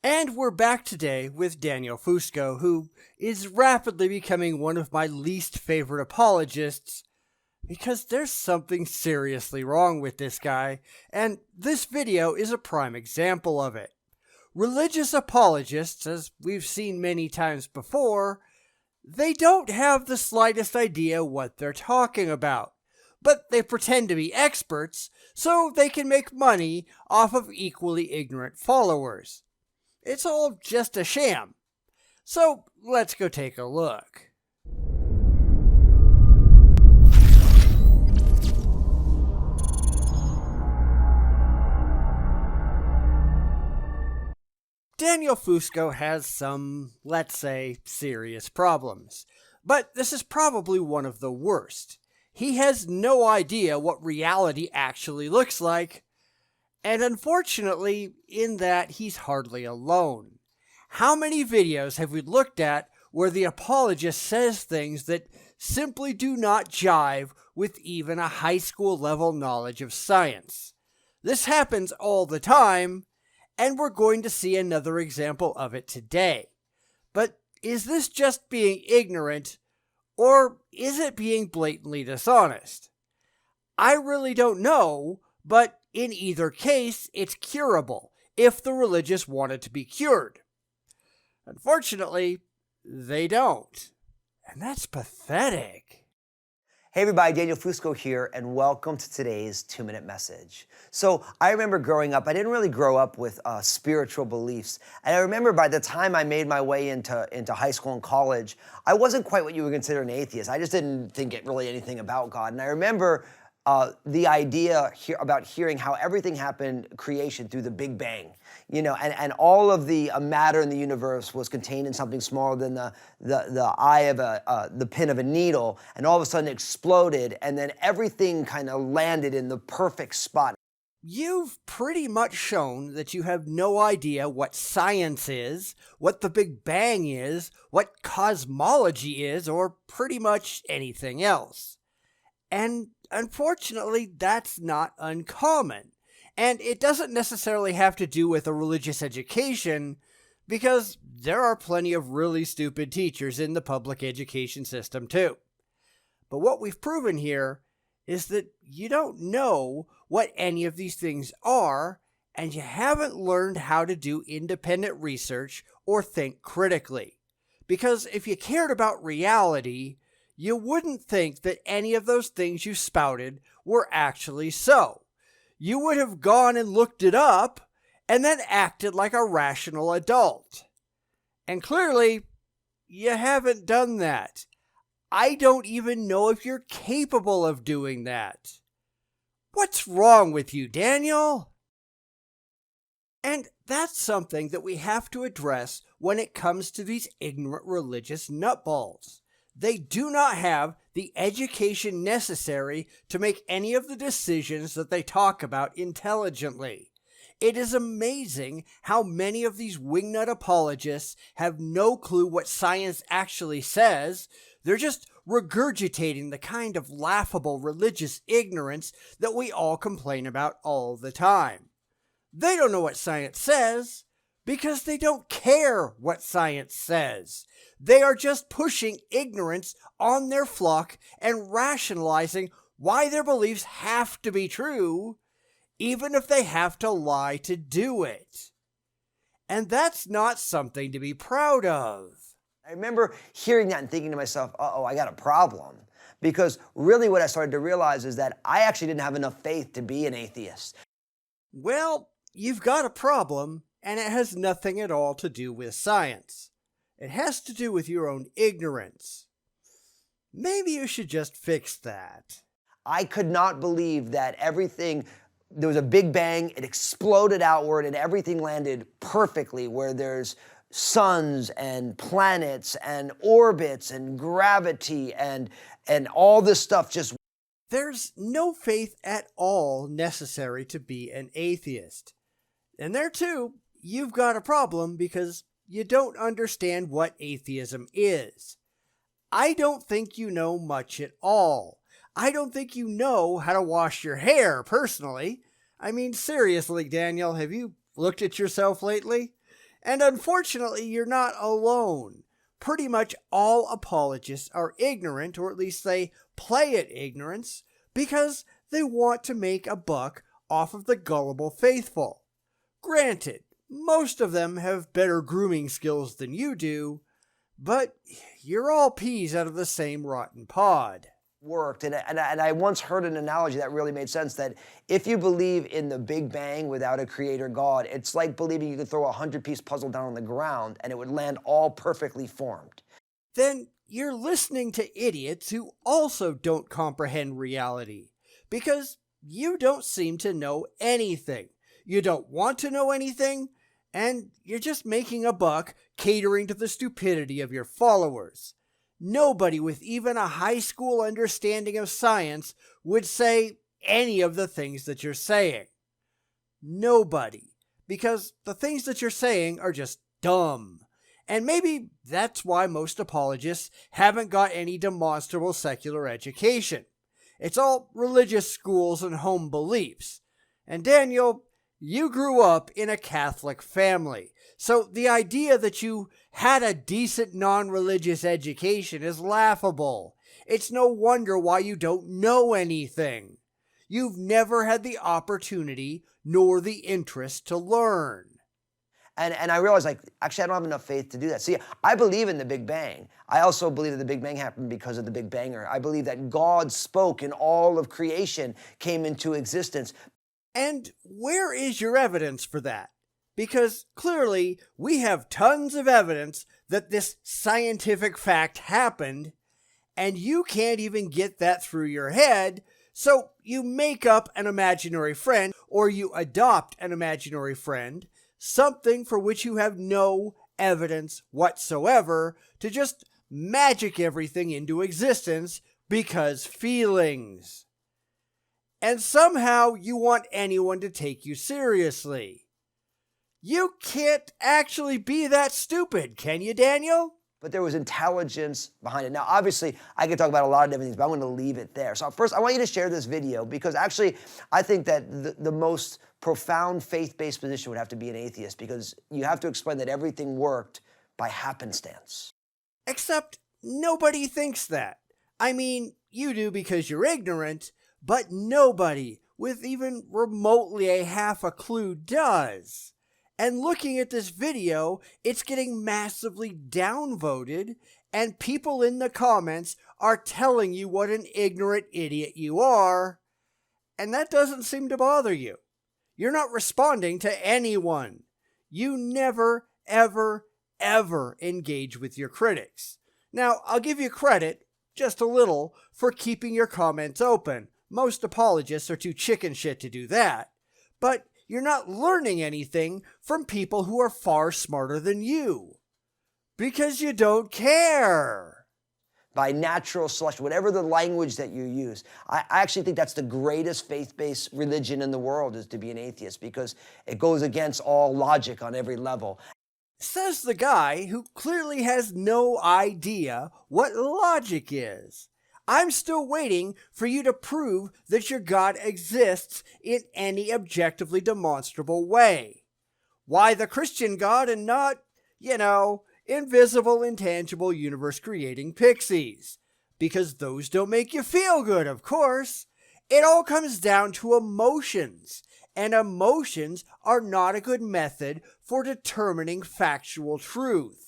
And we're back today with Daniel Fusco, who is rapidly becoming one of my least favorite apologists because there's something seriously wrong with this guy, and this video is a prime example of it. Religious apologists, as we've seen many times before, they don't have the slightest idea what they're talking about, but they pretend to be experts so they can make money off of equally ignorant followers. It's all just a sham. So let's go take a look. Daniel Fusco has some, let's say, serious problems. But this is probably one of the worst. He has no idea what reality actually looks like. And unfortunately, in that, he's hardly alone. How many videos have we looked at where the apologist says things that simply do not jive with even a high school level knowledge of science? This happens all the time, and we're going to see another example of it today. But is this just being ignorant, or is it being blatantly dishonest? I really don't know, but in either case, it's curable, if the religious want it to be cured. Unfortunately, they don't. And that's pathetic. Hey everybody, Daniel Fusco here, and welcome to today's 2-minute message. So I remember growing up, I didn't really grow up with spiritual beliefs. And I remember by the time I made my way into high school and college, I wasn't quite what you would consider an atheist. I just didn't think really anything about God. And I remember the idea about hearing how everything happened, creation, through the Big Bang, and all of the matter in the universe was contained in something smaller than the eye of the pin of a needle, and all of a sudden exploded, and then everything kind of landed in the perfect spot. You've pretty much shown that you have no idea what science is, what the Big Bang is, what cosmology is, or pretty much anything else. And unfortunately, that's not uncommon. And it doesn't necessarily have to do with a religious education, because there are plenty of really stupid teachers in the public education system too. But what we've proven here is that you don't know what any of these things are, and you haven't learned how to do independent research or think critically. Because if you cared about reality, you wouldn't think that any of those things you spouted were actually so. You would have gone and looked it up and then acted like a rational adult. And clearly, you haven't done that. I don't even know if you're capable of doing that. What's wrong with you, Daniel? And that's something that we have to address when it comes to these ignorant religious nutballs. They do not have the education necessary to make any of the decisions that they talk about intelligently. It is amazing how many of these wingnut apologists have no clue what science actually says. They're just regurgitating the kind of laughable religious ignorance that we all complain about all the time. They don't know what science says because they don't care what science says. They are just pushing ignorance on their flock and rationalizing why their beliefs have to be true, even if they have to lie to do it. And that's not something to be proud of. I remember hearing that and thinking to myself, uh-oh, I got a problem. Because really what I started to realize is that I actually didn't have enough faith to be an atheist. Well, you've got a problem, and it has nothing at all to do with science. It has to do with your own ignorance. Maybe you should just fix that. I could not believe that there was a Big Bang, it exploded outward, and everything landed perfectly where there's suns and planets and orbits and gravity and all this stuff just... There's no faith at all necessary to be an atheist. And there too, you've got a problem because you don't understand what atheism is. I don't think you know much at all. I don't think you know how to wash your hair, personally. I mean, seriously, Daniel, have you looked at yourself lately? And unfortunately, you're not alone. Pretty much all apologists are ignorant, or at least they play at ignorance, because they want to make a buck off of the gullible faithful. Granted, most of them have better grooming skills than you do, but you're all peas out of the same rotten pod. Worked. And I once heard an analogy that really made sense, that if you believe in the Big Bang without a creator God, it's like believing you could throw a 100-piece puzzle down on the ground and it would land all perfectly formed. Then you're listening to idiots who also don't comprehend reality, because you don't seem to know anything. You don't want to know anything, and you're just making a buck catering to the stupidity of your followers. Nobody with even a high school understanding of science would say any of the things that you're saying. Nobody. Because the things that you're saying are just dumb. And maybe that's why most apologists haven't got any demonstrable secular education. It's all religious schools and home beliefs. And Daniel, you grew up in a Catholic family. So the idea that you had a decent non-religious education is laughable. It's no wonder why you don't know anything. You've never had the opportunity nor the interest to learn. And I realized, actually, I don't have enough faith to do that. See, I believe in the Big Bang. I also believe that the Big Bang happened because of the Big Banger. I believe that God spoke and all of creation came into existence. And where is your evidence for that? Because clearly we have tons of evidence that this scientific fact happened, and you can't even get that through your head, so you make up an imaginary friend, or you adopt an imaginary friend, something for which you have no evidence whatsoever, to just magic everything into existence because feelings. And somehow you want anyone to take you seriously. You can't actually be that stupid, can you, Daniel? But there was intelligence behind it. Now, obviously, I could talk about a lot of different things, but I'm going to leave it there. So first, I want you to share this video, because actually, I think that the most profound faith-based position would have to be an atheist, because you have to explain that everything worked by happenstance. Except nobody thinks that. I mean, you do because you're ignorant, but nobody with even remotely a half a clue does. And looking at this video, it's getting massively downvoted, and people in the comments are telling you what an ignorant idiot you are, and that doesn't seem to bother you. You're not responding to anyone. You never, ever, ever engage with your critics. Now, I'll give you credit, just a little, for keeping your comments open. Most apologists are too chicken shit to do that. But you're not learning anything from people who are far smarter than you. Because you don't care. By natural selection, whatever the language that you use. I actually think that's the greatest faith-based religion in the world, is to be an atheist, because it goes against all logic on every level. Says the guy who clearly has no idea what logic is. I'm still waiting for you to prove that your God exists in any objectively demonstrable way. Why the Christian God and not, invisible, intangible, universe-creating pixies? Because those don't make you feel good, of course. It all comes down to emotions, and emotions are not a good method for determining factual truth.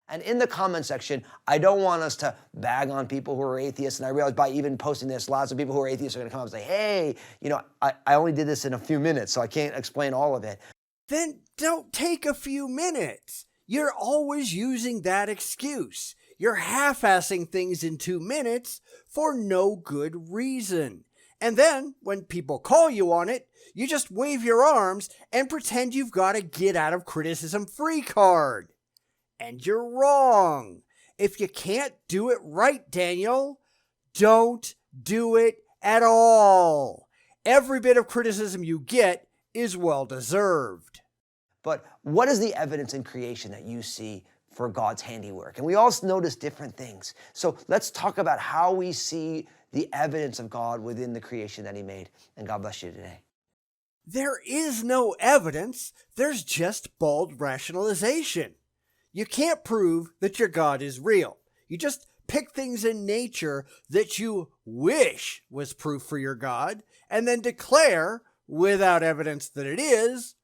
And in the comment section, I don't want us to bag on people who are atheists. And I realize by even posting this, lots of people who are atheists are going to come up and say, hey, I only did this in a few minutes, so I can't explain all of it. Then don't take a few minutes. You're always using that excuse. You're half-assing things in 2 minutes for no good reason. And then, when people call you on it, you just wave your arms and pretend you've got a get-out-of-criticism-free card. And you're wrong. If you can't do it right, Daniel, don't do it at all. Every bit of criticism you get is well-deserved. But what is the evidence in creation that you see for God's handiwork? And we all notice different things. So let's talk about how we see the evidence of God within the creation that He made. And God bless you today. There is no evidence, there's just bald rationalization. You can't prove that your God is real. You just pick things in nature that you wish was proof for your God, and then declare, without evidence that it is.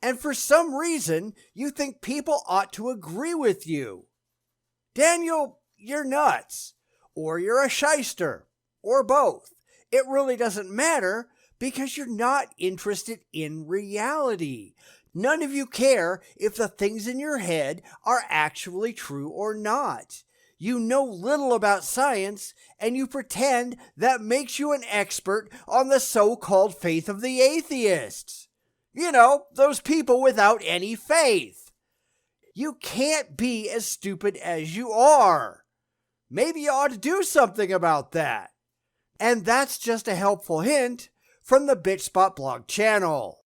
And for some reason, you think people ought to agree with you. Daniel, you're nuts, or you're a shyster, or both. It really doesn't matter because you're not interested in reality. None of you care if the things in your head are actually true or not. You know little about science, and you pretend that makes you an expert on the so-called faith of the atheists. You know, those people without any faith. You can't be as stupid as you are. Maybe you ought to do something about that. And that's just a helpful hint from the Bitchspot blog channel.